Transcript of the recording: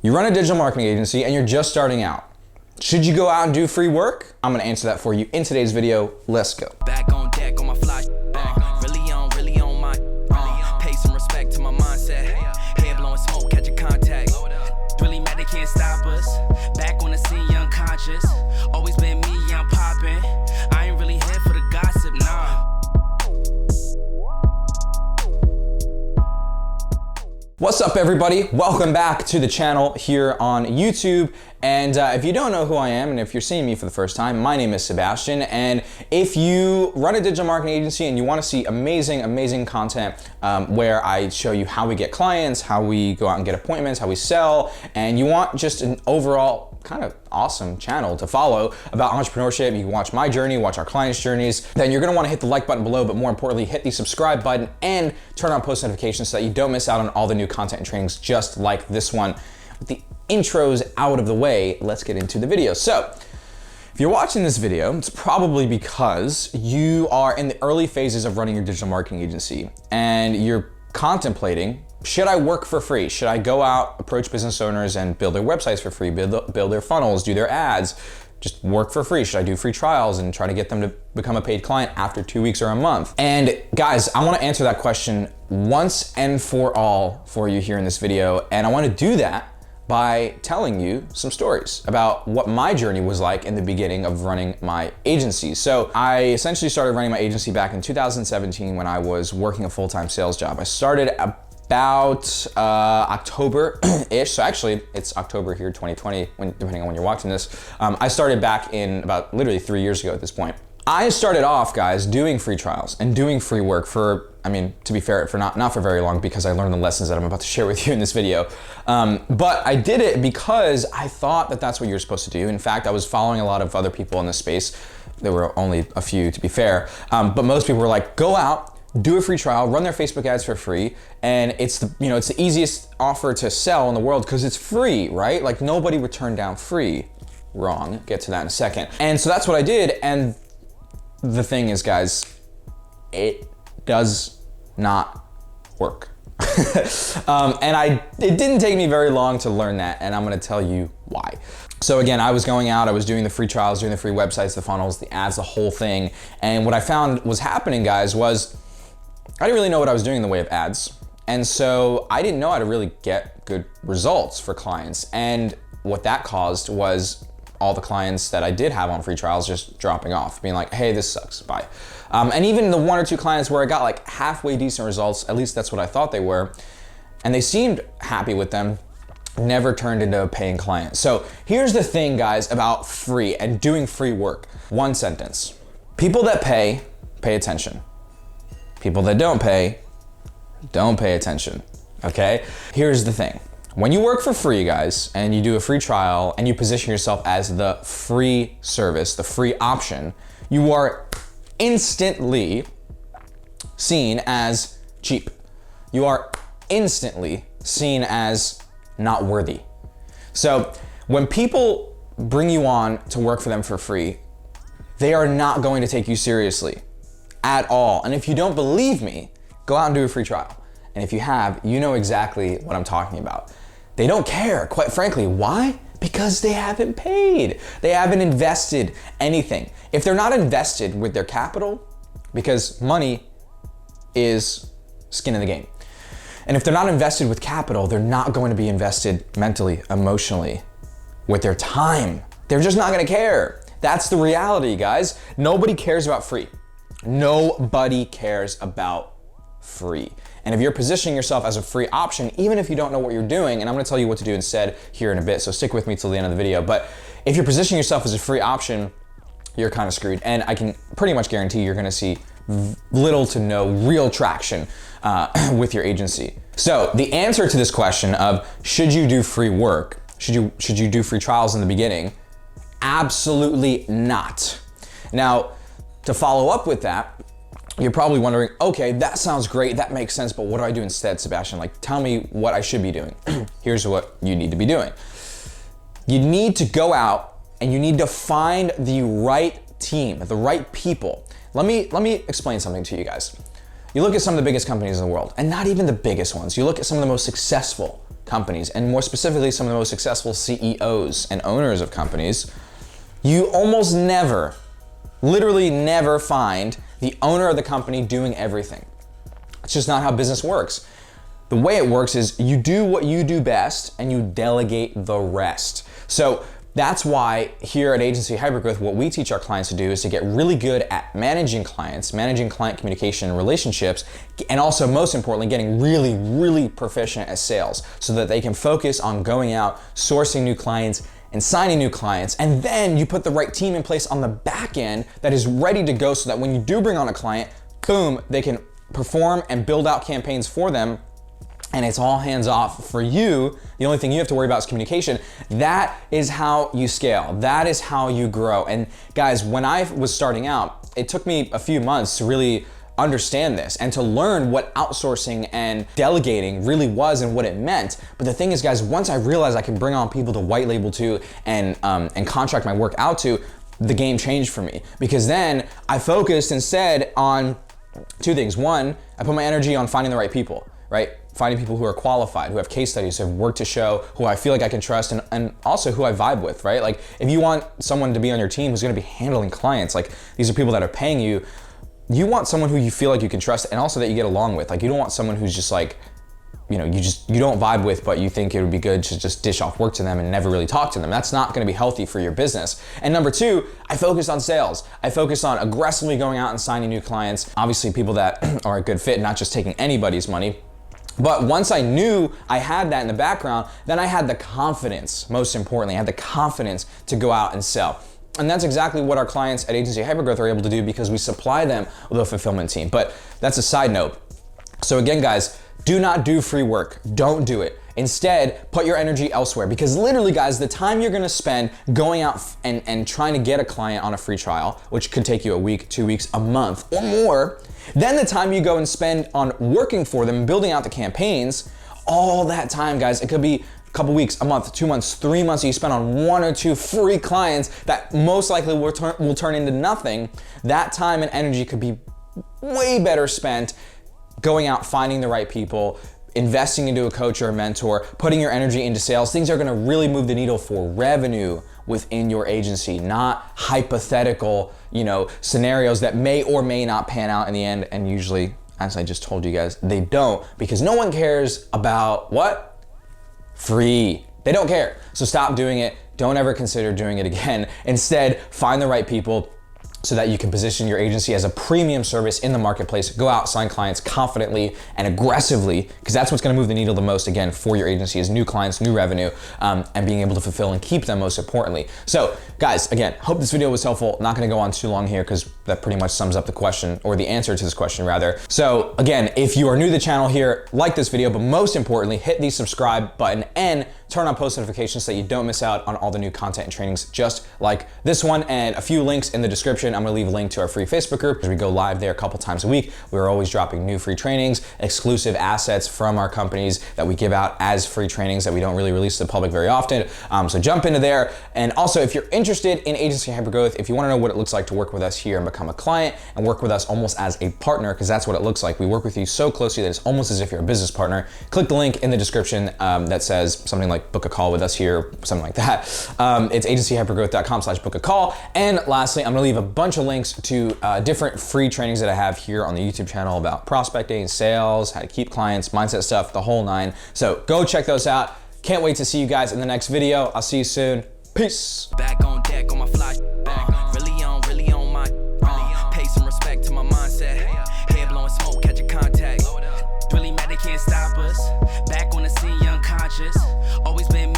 You run a digital marketing agency and you're just starting out. Should you go out and do free work? I'm gonna answer that for you in today's video. Let's go. Back on deck on my fly back. Really on my pay some respect to my mindset. Head blowing smoke, catch a contact. Really mad they can't stop us. Back on the scene, young conscious. Always been me, young poppin'. I ain't really here for the gossip, nah. What's up, everybody? Welcome back to the channel here on YouTube. And if you don't know who I am, and if you're seeing me for the first time, my name is Sebastian. And if you run a digital marketing agency and you want to see amazing content where I show you how we get clients, how we go out and get appointments, how we sell, and you want just an overall kind of awesome channel to follow about entrepreneurship, you can watch my journey, watch our clients' journeys, then you're gonna wanna hit the like button below, but more importantly, hit the subscribe button and turn on post notifications so that you don't miss out on all the new content and trainings just like this one. With the intros out of the way, let's get into the video. So, if you're watching this video, it's probably because you are in the early phases of running your digital marketing agency and you're contemplating, should I work for free? Should I go out, approach business owners and build their websites for free, build their funnels, do their ads, just work for free? Should I do free trials and try to get them to become a paid client after 2 weeks or a month? And guys, I wanna answer that question once and for all for you here in this video. And I wanna do that by telling you some stories about what my journey was like in the beginning of running my agency. So I essentially started running my agency back in 2017 when I was working a full-time sales job. I started about October-ish, so actually it's October here, 2020, depending on when you're watching this. I started back in about literally 3 years ago at this point. I started off, guys, doing free trials and doing free work for, I mean, to be fair, for not for very long, because I learned the lessons that I'm about to share with you in this video. But I did it because I thought that that's what you're supposed to do. In fact, I was following a lot of other people in this space. There were only a few, to be fair, but most people were like, go out, do a free trial, run their Facebook ads for free, and it's the, it's the easiest offer to sell in the world because it's free, right? Like, nobody would turn down free. Wrong, get to that in a second. And so that's what I did, and the thing is, guys, it does not work. And it didn't take me very long to learn that, and I'm gonna tell you why. So again, I was going out, I was doing the free trials, doing the free websites, the funnels, the ads, the whole thing. And what I found was happening, guys, was I didn't really know what I was doing in the way of ads. And so I didn't know how to really get good results for clients. And what that caused was all the clients that I did have on free trials just dropping off, being like, hey, this sucks, bye. And even the 1 or 2 clients where I got like halfway decent results, at least that's what I thought they were, and they seemed happy with them, never turned into a paying client. So here's the thing, guys, about free and doing free work. One sentence: people that pay attention. People that don't pay attention, okay? Here's the thing. When you work for free, guys, and you do a free trial and you position yourself as the free service, the free option, you are instantly seen as cheap. You are instantly seen as not worthy. So when people bring you on to work for them for free, they are not going to take you seriously at all. And if you don't believe me, go out and do a free trial. And if you have, you know exactly what I'm talking about. They don't care, quite frankly. Why? Because they haven't paid. They haven't invested anything. If they're not invested with their capital, because money is skin in the game. And if they're not invested with capital, they're not going to be invested mentally, emotionally, with their time. They're just not gonna care. That's the reality, guys. Nobody cares about free. Nobody cares about free. And if you're positioning yourself as a free option, even if you don't know what you're doing, and I'm gonna tell you what to do instead here in a bit, so stick with me till the end of the video, but if you're positioning yourself as a free option, you're kind of screwed. And I can pretty much guarantee you're gonna see little to no real traction with your agency. So the answer to this question of should you do free work, should you do free trials in the beginning? Absolutely not. Now, to follow up with that, you're probably wondering, okay, that sounds great, that makes sense, but what do I do instead, Sebastian? Like, tell me what I should be doing. Here's what you need to be doing. You need to go out and you need to find the right team, the right people. Let me explain something to you guys. You look at some of the biggest companies in the world, and not even the biggest ones. You look at some of the most successful companies, and more specifically, some of the most successful CEOs and owners of companies, you almost never, literally never find the owner of the company doing everything. It's just not how business works. The way it works is you do what you do best and you delegate the rest. So that's why here at Agency Hypergrowth, what we teach our clients to do is to get really good at managing clients, managing client communication and relationships, and also most importantly, getting really, really proficient at sales so that they can focus on going out, sourcing new clients, and signing new clients. And then you put the right team in place on the back end that is ready to go so that when you do bring on a client, boom, they can perform and build out campaigns for them. And it's all hands off for you. The only thing you have to worry about is communication. That is how you scale. That is how you grow. And guys, when I was starting out, it took me a few months to really understand this and to learn what outsourcing and delegating really was and what it meant. But the thing is, guys, once I realized I can bring on people to white label to and contract my work out to, the game changed for me. Because then I focused instead on two things. One, I put my energy on finding the right people, right? Finding people who are qualified, who have case studies, who have work to show, who I feel like I can trust, and also who I vibe with, right? Like if you want someone to be on your team who's gonna be handling clients, like these are people that are paying you, you want someone who you feel like you can trust and also that you get along with. Like you don't want someone who's just like, you know, you don't vibe with, but you think it would be good to just dish off work to them and never really talk to them. That's not gonna be healthy for your business. And number two, I focused on sales. I focused on aggressively going out and signing new clients. Obviously people that are a good fit, not just taking anybody's money. But once I knew I had that in the background, then I had the confidence, most importantly, I had the confidence to go out and sell. And that's exactly what our clients at Agency Hypergrowth are able to do because we supply them with a fulfillment team. But that's a side note. So again, guys, do not do free work. Don't do it. Instead, put your energy elsewhere because literally, guys, the time you're gonna spend going out and trying to get a client on a free trial, which could take you a week, 2 weeks, a month, or more, then the time you go and spend on working for them, building out the campaigns, all that time, guys, it could be a couple weeks, a month, 2 months, 3 months that you spend on 1 or 2 free clients that most likely will turn into nothing. That time and energy could be way better spent going out, finding the right people, investing into a coach or a mentor, putting your energy into sales. Things are gonna really move the needle for revenue within your agency, not hypothetical, scenarios that may or may not pan out in the end. And usually, as I just told you guys, they don't, because no one cares about what? Free. They don't care. So stop doing it. Don't ever consider doing it again. Instead, find the right people so that you can position your agency as a premium service in the marketplace. Go out, sign clients confidently and aggressively, because that's what's gonna move the needle the most, again, for your agency is new clients, new revenue, and being able to fulfill and keep them most importantly. So guys, again, hope this video was helpful. Not gonna go on too long here because that pretty much sums up the question, or the answer to this question rather. So again, if you are new to the channel here, like this video, but most importantly, hit the subscribe button and turn on post notifications so that you don't miss out on all the new content and trainings just like this one, and a few links in the description. I'm gonna leave a link to our free Facebook group because we go live there a couple times a week. We're always dropping new free trainings, exclusive assets from our companies that we give out as free trainings that we don't really release to the public very often. So jump into there. And also, if you're interested in Agency Hypergrowth, if you wanna know what it looks like to work with us here and become a client and work with us almost as a partner, because that's what it looks like. We work with you so closely that it's almost as if you're a business partner. Click the link in the description that says something like book a call with us here, something like that. It's agencyhypergrowth.com/book a call. And lastly, I'm gonna leave a bunch of links to different free trainings that I have here on the YouTube channel about prospecting, sales, how to keep clients, mindset stuff, the whole nine. So go check those out. Can't wait to see you guys in the next video. I'll see you soon. Peace. Back on deck on my fly. Really on my. Pay some respect to my mindset. Head blowing smoke, catch a contact. Really mad they can't stop us. Back on the scene, young conscious. Always been